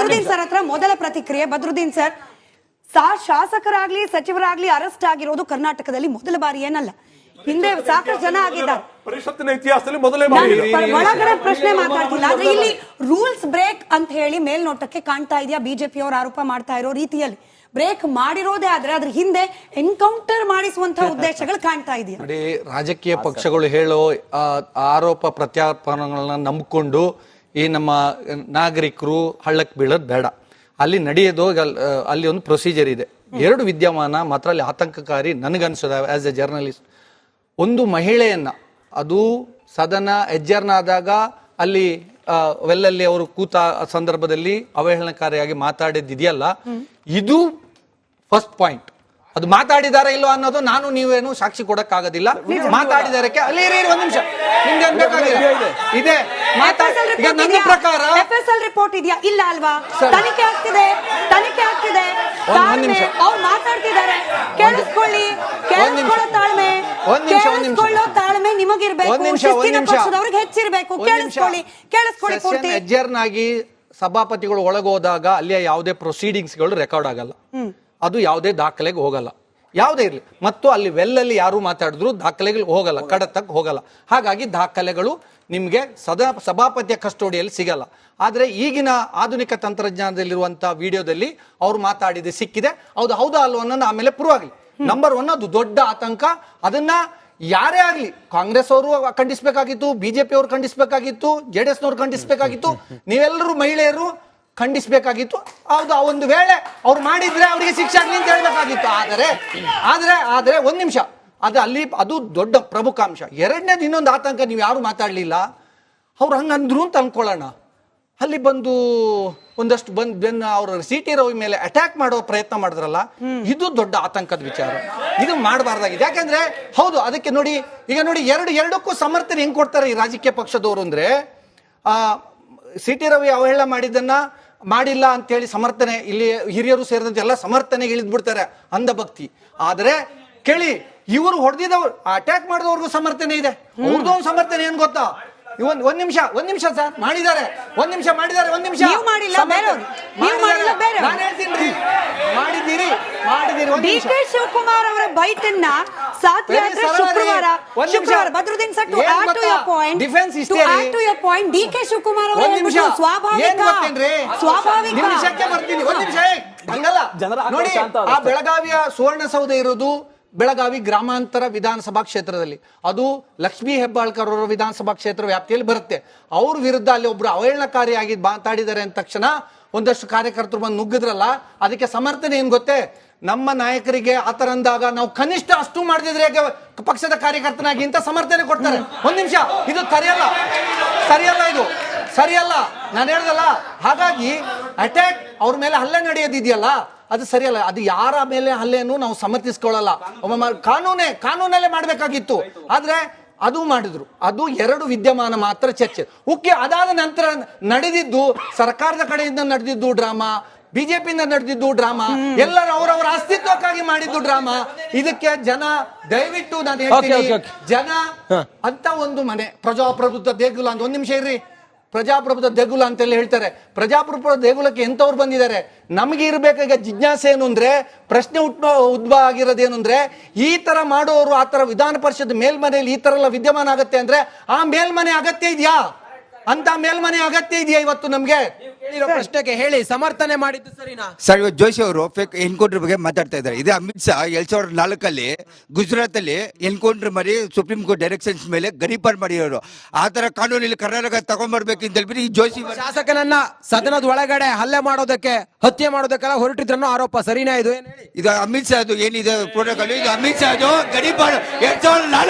Badruddin sir ಹತ್ರ ಮೊದಲ ಪ್ರತಿಕ್ರಿಯೆ. ಬದ್ರುದ್ದೀನ್ ಸರ್, ಶಾಸಕರಾಗ್ಲಿ ಸಚಿವರಾಗ್ಲಿ ಅರೆಸ್ಟ್ ಆಗಿರೋದು ಕರ್ನಾಟಕದಲ್ಲಿ ಮೊದಲ ಬಾರಿ ಏನಲ್ಲ, ಹಿಂದೆ ಸಾಕಷ್ಟು ಜನ ಆಗಿದ್ದಾರೆ. ಪರಿಷತ್ತಿನ ಇತಿಹಾಸದಲ್ಲಿ ಮೊದಲೇ ಒಳಗಡೆ ಪ್ರಶ್ನೆ ಮಾತಾಡ್ತಿಲ್ಲ. ಆದ್ರೆ ಇಲ್ಲಿ ರೂಲ್ಸ್ ಬ್ರೇಕ್ ಅಂತ ಹೇಳಿ ಮೇಲ್ನೋಟಕ್ಕೆ ಕಾಣ್ತಾ ಇದೆಯಾ ಬಿಜೆಪಿ ಅವರು ಆರೋಪ ಮಾಡ್ತಾ ಇರೋ ರೀತಿಯಲ್ಲಿ? ಬ್ರೇಕ್ ಮಾಡಿರೋದೇ ಆದ್ರೆ ಅದ್ರ ಹಿಂದೆ ಎನ್ಕೌಂಟರ್ ಮಾಡಿಸುವಂತಹ ಉದ್ದೇಶಗಳು ಕಾಣ್ತಾ ಇದೆಯಾ? ನೋಡಿ, ರಾಜಕೀಯ ಪಕ್ಷಗಳು ಹೇಳೋ ಆರೋಪ ಪ್ರತ್ಯಾರೋಪಗಳನ್ನ ನಂಬಿಕೊಂಡು ಈ ನಮ್ಮ ನಾಗರಿಕರು ಹಳ್ಳಕ್ಕೆ ಬೀಳೋದು ಬೇಡ. ಅಲ್ಲಿ ನಡೆಯೋದು ಅಲ್ಲಿ ಒಂದು ಪ್ರೊಸೀಜರ್ ಇದೆ. ಎರಡು ವಿದ್ಯಮಾನ ಮಾತ್ರ ಅಲ್ಲಿ ಆತಂಕಕಾರಿ ನನಗನ್ಸೋದ ಆಸ್ ಎ ಜರ್ನಲಿಸ್ಟ್. ಒಂದು ಮಹಿಳೆಯನ್ನ, ಅದು ಸದನ ಎಜ್ಜರ್ನ್ ಆದಾಗ ಅಲ್ಲಿ ವೆಲ್ಲಲ್ಲಿ ಅವರು ಕೂತ ಸಂದರ್ಭದಲ್ಲಿ ಅವಹೇಳನಕಾರಿಯಾಗಿ ಮಾತಾಡಿದ್ದಿದೆಯಲ್ಲ, ಇದು ಫಸ್ಟ್ ಪಾಯಿಂಟ್. ಅದು ಮಾತಾಡಿದಾರೆ ಇಲ್ಲೋ ಅನ್ನೋದು ನಾನು ನೀವೇನು ಸಾಕ್ಷಿ ಕೊಡಕ್ಕಾಗೋದಿಲ್ಲ. ಮಾತಾಡಿದಾರೆ ಅಲ್ಲಿ ಒಂದ್ ನಿಮಿಷ, ನಿಮ್ಗೆ ಇದೆ ಈಗ ನನ್ನ ಪ್ರಕಾರ FSL ರಿಪೋರ್ಟ್ ಇದೆಯಾ? ಇಲ್ಲ ಅಲ್ವಾ? ತನಿಖೆ ಆಗ್ತಿದೆ. ಅವ್ರು ಮಾತಾಡ್ತಿದ್ದಾರೆ, ಕೇಳಿಸ್ಕೊಳ್ಳಿ. ಕೇಳಿಸ್ಕೊಳ್ಳೋ ತಾಳ್ಮೆ ನಿಮಗಿರ್ಬೇಕು, ಶಿಸ್ತಿನ ಪಕ್ಷದವ್ರಿಗೆ ಹೆಚ್ಚಿರ್ಬೇಕು. ಕೇಳಿಸ್ಕೊಳ್ಳಿ. ಎಜ್ಜರ್ನಾಗಿ ಸಭಾಪತಿಗಳು ಒಳಗೋದಾಗ ಅಲ್ಲಿಯ ಯಾವುದೇ ಪ್ರೊಸೀಡಿಂಗ್ಸ್ಗಳು ರೆಕಾರ್ಡ್ ಆಗಲ್ಲ, ಅದು ಯಾವುದೇ ದಾಖಲೆಗೆ ಹೋಗಲ್ಲ, ಯಾವುದೇ ಇರಲಿ. ಮತ್ತು ಅಲ್ಲಿ ವೆಲ್ಲಲ್ಲಿ ಯಾರು ಮಾತಾಡಿದ್ರು ದಾಖಲೆಗಳು ಹೋಗಲ್ಲ, ಕಡತಕ್ಕೆ ಹೋಗಲ್ಲ. ಹಾಗಾಗಿ ದಾಖಲೆಗಳು ನಿಮಗೆ ಸಭಾಪತಿಯ ಕಸ್ಟೋಡಿಯಲ್ಲಿ ಸಿಗಲ್ಲ. ಆದರೆ ಈಗಿನ ಆಧುನಿಕ ತಂತ್ರಜ್ಞಾನದಲ್ಲಿರುವಂಥ ವಿಡಿಯೋದಲ್ಲಿ ಅವ್ರು ಮಾತಾಡಿದೆ ಸಿಕ್ಕಿದೆ, ಹೌದಾ ಅಲ್ವ ಅನ್ನೋದು ಆಮೇಲೆ ಪ್ರೂವ್ ಆಗಲಿ. ನಂಬರ್ 1 ಅದು ದೊಡ್ಡ ಆತಂಕ. ಅದನ್ನ ಯಾರೇ ಆಗಲಿ, ಕಾಂಗ್ರೆಸ್ ಅವರು ಖಂಡಿಸಬೇಕಾಗಿತ್ತು, ಬಿಜೆಪಿ ಅವರು ಖಂಡಿಸಬೇಕಾಗಿತ್ತು, JDS ನವರು ಖಂಡಿಸಬೇಕಾಗಿತ್ತು, ನೀವೆಲ್ಲರೂ ಮಹಿಳೆಯರು ಖಂಡಿಸಬೇಕಾಗಿತ್ತು. ಹೌದು, ಒಂದು ವೇಳೆ ಅವ್ರು ಮಾಡಿದ್ರೆ ಅವರಿಗೆ ಶಿಕ್ಷೆ ಆಗಲಿ ಅಂತ ಹೇಳ್ಬೇಕಾಗಿತ್ತು. ಆದರೆ ಒಂದ್ ನಿಮಿಷ, ಅದು ದೊಡ್ಡ ಪ್ರಮುಖಾಂಶ. ಎರಡನೇದು ಇನ್ನೊಂದು ಆತಂಕ, ನೀವು ಯಾರು ಮಾತಾಡ್ಲಿಲ್ಲ, ಅವ್ರು ಹಂಗಂದ್ರು ಅಂತ ಅನ್ಕೊಳ್ಳೋಣ, ಅಲ್ಲಿ ಬಂದು ಒಂದಷ್ಟು ಬೆನ್ನ ಅವ್ರ CT ರವಿ ಮೇಲೆ ಅಟ್ಯಾಕ್ ಮಾಡೋ ಪ್ರಯತ್ನ ಮಾಡಿದ್ರಲ್ಲ, ಇದು ದೊಡ್ಡ ಆತಂಕದ ವಿಚಾರ. ಇದು ಮಾಡಬಾರ್ದಾಗಿದೆ. ಯಾಕಂದ್ರೆ ಹೌದು, ಅದಕ್ಕೆ ನೋಡಿ, ಈಗ ನೋಡಿ, ಎರಡಕ್ಕೂ ಸಮರ್ಥನೆ ಹೆಂಗ್ ಕೊಡ್ತಾರೆ ಈ ರಾಜಕೀಯ ಪಕ್ಷದವರು ಅಂದ್ರೆ, CT ರವಿ ಅವಹೇಳನ ಮಾಡಿದ್ದನ್ನ ಮಾಡಿಲ್ಲ ಅಂತ ಹೇಳಿ ಸಮರ್ಥನೆ, ಇಲ್ಲಿ ಹಿರಿಯರು ಸೇರಿದಂತೆ ಎಲ್ಲ ಸಮರ್ಥನೆಗೆ ಇಳಿದ್ಬಿಡ್ತಾರೆ, ಅಂಧಭಕ್ತಿ. ಆದ್ರೆ ಕೇಳಿ, ಇವರು ಹೊಡೆದಿದ್ದವ್ರು ಅಟ್ಯಾಕ್ ಮಾಡಿದವ್ರಿಗೂ ಸಮರ್ಥನೆ ಇದೆ, ಅವ್ರದ್ದು ಒಂದು ಸಮರ್ಥನೆ ಏನ್ ಗೊತ್ತಾ? ಒಂದ್ ನಿಮಿಷ ಸರ್, ಮಾಡಿದ್ದಾರೆ. ಒಂದ್ ನಿಮಿಷ DK ಶಿವಕುಮಾರ್ ಅವರ ಬೈಟನ್ನ ಸಾಧ್ಯ ಶುಕ್ರವಾರ Badruddin sir, to add to your point, DK Shivakumar ಅವರ ಸ್ವಾಭಾವಿಕ ನೋಡಿ, ಆ ಬೆಳಗಾವಿಯ ಸುವರ್ಣಸೌಧ ಇರೋದು ಬೆಳಗಾವಿ ಗ್ರಾಮಾಂತರ ವಿಧಾನಸಭಾ ಕ್ಷೇತ್ರದಲ್ಲಿ, ಅದು ಲಕ್ಷ್ಮೀ ಹೆಬ್ಬಾಳ್ಕರ್ ಅವರ ವಿಧಾನಸಭಾ ಕ್ಷೇತ್ರ ವ್ಯಾಪ್ತಿಯಲ್ಲಿ ಬರುತ್ತೆ. ಅವ್ರ ವಿರುದ್ಧ ಅಲ್ಲಿ ಒಬ್ರು ಅವಹೇಳನಕಾರಿಯಾಗಿ ಮಾತಾಡಿದ್ದಾರೆ ಅಂದ ತಕ್ಷಣ ಒಂದಷ್ಟು ಕಾರ್ಯಕರ್ತರು ಬಂದು ನುಗ್ಗಿದ್ರಲ್ಲ, ಅದಕ್ಕೆ ಸಮರ್ಥನೆ ಏನ್ ಗೊತ್ತೇ? ನಮ್ಮ ನಾಯಕರಿಗೆ ಆತರ ಅಂದಾಗ ನಾವು ಕನಿಷ್ಠ ಅಷ್ಟು ಮಾಡದಿದ್ರೆ ಪಕ್ಷದ ಕಾರ್ಯಕರ್ತನಾಗಿ ಅಂತ ಸಮರ್ಥನೆ ಕೊಡ್ತಾರೆ. ಒಂದ್ ನಿಮಿಷ, ಇದು ಸರಿಯಲ್ಲ, ನಾನು ಹೇಳ್ದಲ್ಲ. ಹಾಗಾಗಿ ಅಟ್ಯಾಕ್, ಅವ್ರ ಮೇಲೆ ಹಲ್ಲೆ ನಡೆಯೋದಿದೆಯಲ್ಲ, ಅದು ಸರಿಯಲ್ಲ. ಅದು ಯಾರ ಮೇಲೆ ಹಲ್ಲೆಯನ್ನು ನಾವು ಸಮರ್ಥಿಸ್ಕೊಳ್ಳಲ್ಲ, ಕಾನೂನಲ್ಲೇ ಮಾಡಬೇಕಾಗಿತ್ತು. ಆದ್ರೆ ಅದು ಮಾಡಿದ್ರು. ಅದು ಎರಡು ವಿದ್ಯಮಾನ ಮಾತ್ರ ಚರ್ಚೆ. ಅದಾದ ನಂತರ ನಡೆದಿದ್ದು ಸರ್ಕಾರದ ಕಡೆಯಿಂದ ನಡೆದಿದ್ದು ಡ್ರಾಮಾ, ಬಿಜೆಪಿಯಿಂದ ನಡೆದಿದ್ದು ಡ್ರಾಮಾ, ಎಲ್ಲರೂ ಅವರವರ ಅಸ್ತಿತ್ವಕ್ಕಾಗಿ ಮಾಡಿದ್ದು ಡ್ರಾಮಾ. ಇದಕ್ಕೆ ಜನ ದಯವಿಟ್ಟು ನಾನು ಹೇಳ್ತೀನಿ, ಜನ ಅಂತ ಒಂದು ಮನೆ ಪ್ರಜಾಪ್ರಭುತ್ವ ದೇಗುಲ ಅಂತ, ಒಂದ್ ನಿಮಿಷ ಇರ್ರಿ, ಪ್ರಜಾಪ್ರಭುತ್ವ ದೇಗುಲ ಅಂತೆಲ್ಲ ಹೇಳ್ತಾರೆ. ಪ್ರಜಾಪ್ರಭುತ್ವ ದೇಗುಲಕ್ಕೆ ಎಂತವ್ರು ಬಂದಿದ್ದಾರೆ? ನಮಗೆ ಇರಬೇಕಾಗ ಜಿಜ್ಞಾಸೆ ಏನು ಅಂದ್ರೆ, ಪ್ರಶ್ನೆ ಉದ್ಭವ ಆಗಿರೋದೇನು ಅಂದ್ರೆ, ಈ ತರ ಮಾಡೋರು ಆ ತರ ವಿಧಾನ ಪರಿಷತ್ ಮೇಲ್ಮನೆಯಲ್ಲಿ ಈ ತರ ಎಲ್ಲ ವಿದ್ಯಮಾನ ಆಗತ್ತೆ ಅಂದ್ರೆ, ಆ ಮೇಲ್ಮನೆ ಅಗತ್ಯ ಇದೆಯಾ? ಅಂತ ಮೇಲ್ಮನೆ ಅಗತ್ಯ ಇದೆಯಾ ಇವತ್ತು ನಮ್ಗೆ? ಪ್ರಶ್ನೆಗೆ ಹೇಳಿ, ಸಮರ್ಥನೆ ಮಾಡಿದ್ದು ಸರಿನಾ? ಸರ್, ಇವತ್ತು ಜೋಶಿ ಅವರು ಫೇಕ್ ಎನ್ಕೌಂಟರ್ ಬಗ್ಗೆ ಮಾತಾಡ್ತಾ ಇದ್ದಾರೆ. ಇದೇ ಅಮಿತ್ ಶಾ 2004 ಗುಜರಾತ್ ಅಲ್ಲಿ ಎನ್ಕೌಂಟರ್ ಮಾಡಿ ಸುಪ್ರೀಂ ಕೋರ್ಟ್ ಡೈರೆಕ್ಷನ್ಸ್ ಮೇಲೆ ಗಡೀಪಾರ್ ಮಾಡಿರೋರು. ಆ ತರ ಕಾನೂನಲ್ಲಿ ಕರ್ನಾಟಕ ತಗೊಂಡ್ಬರ್ಬೇಕು ಅಂತ ಹೇಳ್ಬಿಟ್ಟು ಈ ಜೋಶಿ ಶಾಸಕನನ್ನ ಸದನದ ಒಳಗಡೆ ಹಲ್ಲೆ ಮಾಡೋದಕ್ಕೆ, ಹತ್ಯೆ ಮಾಡೋದಕ್ಕೆಲ್ಲ ಹೊರಟಿದ್ರನ್ನೋ ಆರೋಪ ಸರಿನಾ? ಇದು ಏನ್ ಹೇಳಿ? ಇದು ಅಮಿತ್ ಶಾ ಏನಿದೆ ಪ್ರೋಟೋಕಾಲ್, ಇದು ಅಮಿತ್ ಶಾ 2004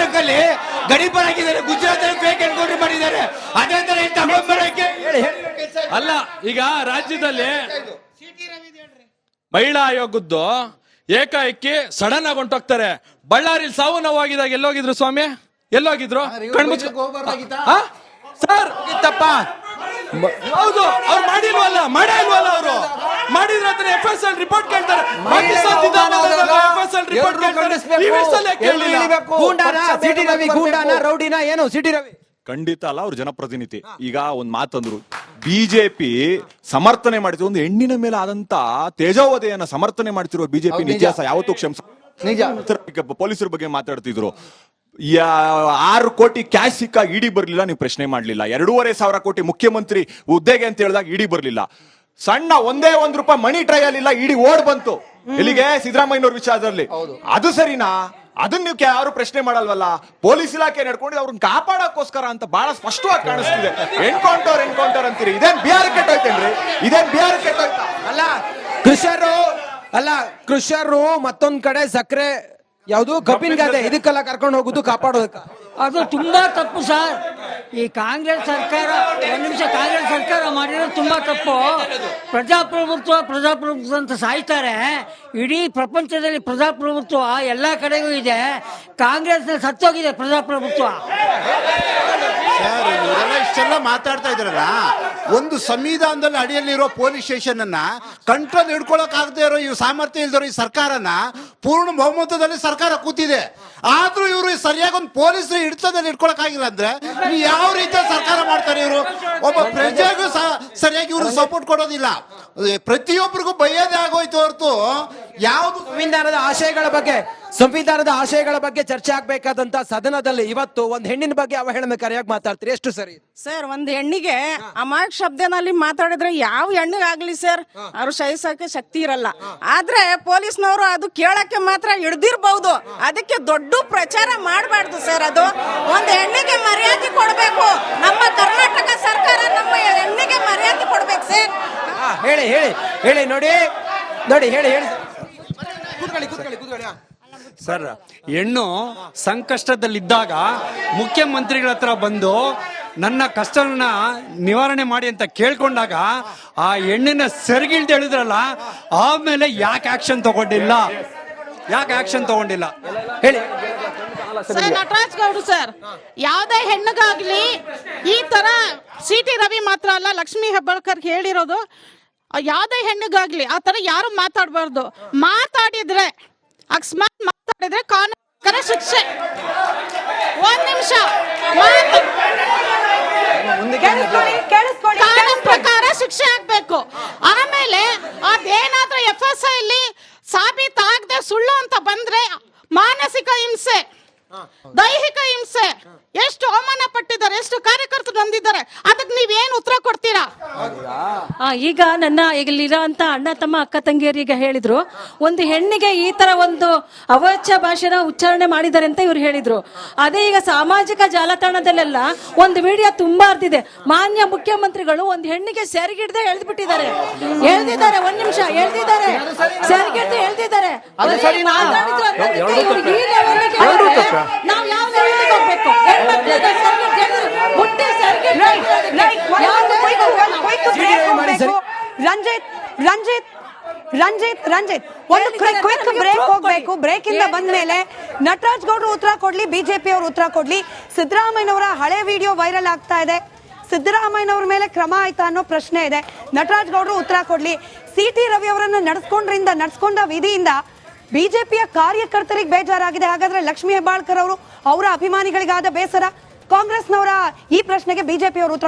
ಗಡೀಪಾರ್ ಆಗಿದ್ದಾರೆ. ಗುಜರಾತ್ ಅಲ್ಲಿ ಫೇಕ್ ಎನ್ಕೌಂಟರ್ ಮಾಡಿದ್ದಾರೆ. ಅದೇ ತರ ಅಲ್ಲ, ಈಗ ರಾಜ್ಯದಲ್ಲಿ ಮಹಿಳಾ ಆಯೋಗದ್ದು ಏಕಾಏಕಿ ಸಡನ್ ಆಗಿ ಹೊಂಟೋಗ್ತಾರೆ. ಬಳ್ಳಾರಿಲಿ ಸಾವು ನೋವಾಗಿದಾಗ ಎಲ್ಲೋಗಿದ್ರು ಸ್ವಾಮಿ? ಎಲ್ಲೋಗಿದ್ರು? ಸರ್ ತಪ್ಪ ಹೌದು, ಅವ್ರು ಮಾಡಿಲ್ವಲ್ಲ ಅವರು ಮಾಡಿದ್ರೆ FSL ರಿಪೋರ್ಟ್ ಕೇಳ್ತಾರೆ. ರೌಡಿನ ಏನು CT ರವಿ? ಖಂಡಿತ ಅಲ್ಲ, ಅವ್ರ ಜನಪ್ರತಿನಿಧಿ. ಈಗ ಒಂದ್ ಮಾತಂದ್ರು, ಬಿಜೆಪಿ ಸಮರ್ಥನೆ ಮಾಡಿದ್ರು ಒಂದು ಹೆಣ್ಣಿನ ಮೇಲೆ ಆದಂತ ತೇಜೋವಧೆಯನ್ನ ಸಮರ್ಥನೆ ಮಾಡ್ತಿರುವ ಬಿಜೆಪಿ ಹೌದು, ನಿಜ. ಇತಿಹಾಸ ಯಾವತ್ತೂ ಕ್ಷಮಿಸ ನಿಜ. ಪೊಲೀಸರ ಬಗ್ಗೆ ಮಾತಾಡ್ತಿದ್ರು 6 ಕೋಟಿ ಕ್ಯಾಶ್ ಸಿಕ್ಕಾಗ ಇಡಿ ಬರ್ಲಿಲ್ಲ, ನೀವು ಪ್ರಶ್ನೆ ಮಾಡ್ಲಿಲ್ಲ. 2,500 ಕೋಟಿ ಮುಖ್ಯಮಂತ್ರಿ ಹುದ್ದೆಗೆ ಅಂತ ಹೇಳಿದಾಗ ಇಡಿ ಬರ್ಲಿಲ್ಲ. ಸಣ್ಣ ಒಂದೇ ₹1 ಮನಿ ಟ್ರಯಲ್ ಇಲ್ಲ, ಇಡಿ ಓಡ್ ಬಂತು. ಎಲ್ಲಿಗೆ? ಸಿದ್ದರಾಮಯ್ಯನವ್ರ ವಿಚಾರದಲ್ಲಿ. ಅದು ಸರಿನಾ? ಅದನ್ನ ನೀವು ಯಾರು ಪ್ರಶ್ನೆ ಮಾಡಲ್ವಲ್ಲ. ಪೊಲೀಸ್ ಇಲಾಖೆ ನಡ್ಕೊಂಡು ಅವ್ರನ್ನ ಕಾಪಾಡಕ್ಕೋಸ್ಕರ ಅಂತ ಬಹಳ ಸ್ಪಷ್ಟವಾಗಿ ಕಾಣಿಸ್ತಿದೆ. ಎನ್ಕೌಂಟರ್ ಅಂತೀರಿ, ಇದೇನ್ ಬಿಹಾರ ಕೆಟ್ಟೋಯ್ತೇನ್ರಿ? ಇದೇನ್ ಬಿಹಾರ ಕೆಟ್ಟೋಯ್ತಾ? ಕೃಷಿಯರು ಮತ್ತೊಂದ್ ಕಡೆ ಸಕ್ಕರೆ ಯಾವುದು ಕಬ್ಬಿನ ಗದ್ದೆ ಇದಕ್ಕೆಲ್ಲ ಕರ್ಕೊಂಡು ಹೋಗುದು ಕಾಪಾಡೋದಕ್ಕ ಅದು ತುಂಬಾ ತಪ್ಪು ಸರ್. ಈ ಕಾಂಗ್ರೆಸ್ ಸರ್ಕಾರ ಕಾಂಗ್ರೆಸ್ ಸರ್ಕಾರ ಮಾಡಿರೋದು ತುಂಬಾ ತಪ್ಪು. ಪ್ರಜಾಪ್ರಭುತ್ವ ಅಂತ ಸಾಯ್ತಾರೆ. ಇಡೀ ಪ್ರಪಂಚದಲ್ಲಿ ಪ್ರಜಾಪ್ರಭುತ್ವ ಎಲ್ಲ ಕಡೆಗೂ ಇದೆ. ಕಾಂಗ್ರೆಸ್ ಸತ್ತೋಗಿದೆ ಪ್ರಜಾಪ್ರಭುತ್ವ. ಸರ್, ಇವರೆಲ್ಲ ಇಷ್ಟೆಲ್ಲ ಮಾತಾಡ್ತಾ ಇದ್ರಲ್ಲ, ಒಂದು ಸಂವಿಧಾನದಲ್ಲಿ ಅಡಿಯಲ್ಲಿರೋ ಪೊಲೀಸ್ ಸ್ಟೇಷನ್ ಅನ್ನ ಕಂಟ್ರೋಲ್ ಹಿಡ್ಕೊಳಕ್ ಆಗದೆ ಇರೋ ಈ ಸಾಮರ್ಥ್ಯ ಇಲ್ದಿರೋ ಈ ಸರ್ಕಾರನ ಪೂರ್ಣ ಬಹುಮತದಲ್ಲಿ ಸರ್ಕಾರ ಕೂತಿದೆ. ಆದ್ರೂ ಇವರು ಸರಿಯಾಗಿ ಒಂದು ಪೊಲೀಸರು ಹಿಡಿತದಲ್ಲಿ ಇಟ್ಕೊಳಕ್ ಆಗಿಲ್ಲ ಅಂದ್ರೆ ಯಾವ ರೀತಿಯ ಸರ್ಕಾರ ಮಾಡ್ತಾರೆ ಇವರು? ಒಬ್ಬ ಪ್ರಜೆಗೂ ಸರಿಯಾಗಿ ಇವರು ಸಪೋರ್ಟ್ ಕೊಡೋದಿಲ್ಲ. ಪ್ರತಿಯೊಬ್ಬರಿಗೂ ಬೈಯೋದೇ ಆಗೋಯ್ತು ಹೊರತು ಯಾವುದು ಸಂವಿಧಾನದ ಆಶಯಗಳ ಬಗ್ಗೆ ಚರ್ಚೆ ಆಗ್ಬೇಕಾದಂತ ಸದನದಲ್ಲಿ ಇವತ್ತು ಒಂದು ಹೆಣ್ಣಿನ ಬಗ್ಗೆ ಅವಹೇಳನಕಾರಿಯಾಗಿ ಮಾತಾಡ್ತೀರಿ, ಎಷ್ಟು ಸರಿ? ಸರ್, ಒಂದು ಹೆಣ್ಣಿಗೆ ಅಮಾಯಕ ಶಬ್ದನಲ್ಲಿ ಮಾತಾಡಿದ್ರೆ ಯಾವ ಹೆಣ್ಣಿಗಾಗ್ಲಿ ಸರ್ ಅವ್ರು ಸಹಿಸಕ್ಕೆ ಶಕ್ತಿ ಇರಲ್ಲ. ಆದ್ರೆ ಪೊಲೀಸ್ನವರು ಅದು ಕೇಳಕ್ಕೆ ಮಾತ್ರ ಹಿಡ್ದಿರ್ಬಹುದು. ಅದಕ್ಕೆ ದೊಡ್ಡ ಪ್ರಚಾರ ಮಾಡಬಾರ್ದು ಸರ್. ಅದು ಒಂದು ಹೆಣ್ಣಿಗೆ ಮರ್ಯಾದೆ ಕೊಡ್ಬೇಕು. ನಮ್ಮ ಕರ್ನಾಟಕ ಸರ್ಕಾರ ನಮ್ಮ ಹೆಣ್ಣಿಗೆ ಮರ್ಯಾದೆ ಕೊಡ್ಬೇಕು ಸರ್. ಹೇಳಿ ಹೇಳಿ ಹೇಳಿ ನೋಡಿ ಹೇಳಿ ಕೂತ್ಕೊಳ್ಳಿ. ಸರ್, ಹೆಣ್ಣು ಸಂಕಷ್ಟದಲ್ಲಿದ್ದಾಗ ಮುಖ್ಯಮಂತ್ರಿಗಳ ಹತ್ರ ಬಂದು ನನ್ನ ಕಷ್ಟನ ನಿವಾರಣೆ ಮಾಡಿ ಅಂತ ಕೇಳ್ಕೊಂಡಾಗ ಆ ಹೆಣ್ಣಿನ ಸೆರಗಿಲ್ದೆ ಹೇಳಿದ್ರಲ್ಲ, ಆಮೇಲೆ ಯಾಕೆ ಆಕ್ಷನ್ ತಗೊಂಡಿಲ್ಲ ಹೇಳಿ. ಸರ್, ನಟರಾಜ್ ಗೌಡ್ರು ಸರ್, ಯಾವುದೇ ಹೆಣ್ಣಿಗಾಗ್ಲಿ ಈ ತರ CT ರವಿ ಮಾತ್ರ ಅಲ್ಲ, ಲಕ್ಷ್ಮೀ ಹೆಬ್ಬಾಳ್ಕರ್ ಹೇಳಿರೋದು, ಯಾವುದೇ ಹೆಣ್ಣಿಗಾಗ್ಲಿ ಆ ತರ ಯಾರು ಮಾತಾಡಬಾರ್ದು. ಮಾತಾಡಿದ್ರೆ ಅಕಸ್ಮಾತ್ ಮಾತಾಡಿದ್ರೆ ಕಾನೂನು ಶಿಕ್ಷೆ. ಒಂದ್ ನಿಮಿಷ, ಕಾನೂನು ಪ್ರಕಾರ ಶಿಕ್ಷೆ ಆಗ್ಬೇಕು. ಆಮೇಲೆ ಅದೇನಾದ್ರೂ FSI ಅಲ್ಲಿ ಸಾಬೀತಾಗದೆ ಸುಳ್ಳು ಅಂತ ಬಂದ್ರೆ ಮಾನಸಿಕ ಹಿಂಸೆ, ದೈಹಿಕ ಹಿಂಸೆ, ಎಷ್ಟು ಅವಮಾನ ಪಟ್ಟಿದ್ದಾರೆ, ಎಷ್ಟು ಕಾರ್ಯಕರ್ತರು ಬಂದಿದ್ದಾರೆ. ಅದಕ್ಕೆ ನೀವೇನು ಉತ್ತರ ಕೊಡ್ತೀರಾ? ಈಗ ಇಲ್ಲಿರೋಂತ ಅಣ್ಣ ತಮ್ಮ ಅಕ್ಕ ತಂಗಿಯರಿಗೆ ಹೇಳಿದ್ರು, ಒಂದು ಹೆಣ್ಣಿಗೆ ಈ ತರ ಒಂದು ಅವಾಚ್ಯ ಭಾಷೆನ ಉಚ್ಚಾರಣೆ ಮಾಡಿದ್ದಾರೆ ಅಂತ ಇವ್ರು ಹೇಳಿದ್ರು. ಅದೇ ಈಗ ಸಾಮಾಜಿಕ ಜಾಲತಾಣದಲ್ಲೆಲ್ಲ ಒಂದು ವಿಡಿಯೋ ತುಂಬಾ ಹರಿದಿದೆ. ಮಾನ್ಯ ಮುಖ್ಯಮಂತ್ರಿಗಳು ಒಂದು ಹೆಣ್ಣಿಗೆ ಸೆರಗಿಡ್ದೆ ಎಳ್ದ್ಬಿಟ್ಟಿದ್ದಾರೆ. ಒಂದ್ ನಿಮಿಷ ಎಳ್ದಿದ್ದಾರೆ, ಸೆರಗಿಡ್ದೆ ಎಳ್ದಿದ್ದಾರೆ. ನಾವು ಯಾವ ಲೆವೆಲ್ಗೆ ಹೋಗ್ಬೇಕು? ರಂಜಿತ್ ಒಂದು ಕ್ವಿಕ್ ಬ್ರೇಕ್ ಹೋಗ್ಬೇಕು. ಬ್ರೇಕ್ ಇಂದ ಬಂದ ಮೇಲೆ ನಟರಾಜ್ ಗೌಡ್ರು ಉತ್ತರ ಕೊಡ್ಲಿ, ಬಿಜೆಪಿ ಅವರು ಉತ್ತರ ಕೊಡ್ಲಿ. ಸಿದ್ದರಾಮಯ್ಯನವರ ಹಳೆ ವಿಡಿಯೋ ವೈರಲ್ ಆಗ್ತಾ ಇದೆ. ಸಿದ್ದರಾಮಯ್ಯನವ್ರ ಮೇಲೆ ಕ್ರಮ ಆಯ್ತಾ ಅನ್ನೋ ಪ್ರಶ್ನೆ ಇದೆ. ನಟರಾಜ್ ಗೌಡ್ರು ಉತ್ತರ ಕೊಡ್ಲಿ. CT ರವಿ ಅವರನ್ನ ನಡೆಸ್ಕೊಂಡ ವಿಧಿಯಿಂದ ಬಿಜೆಪಿಯ ಕಾರ್ಯಕರ್ತರಿಗೆ ಬೇಜಾರಾಗಿದೆ. ಹಾಗಾದ್ರೆ ಲಕ್ಷ್ಮೀ ಹೆಬ್ಬಾಳ್ಕರ್ ಅವರು ಅವರ ಅಭಿಮಾನಿಗಳಿಗಾದ ಬೇಸರ. ಕಾಂಗ್ರೆಸ್ನವರ ಈ ಪ್ರಶ್ನೆಗೆ ಬಿಜೆಪಿ ಅವರು ಉತ್ತರ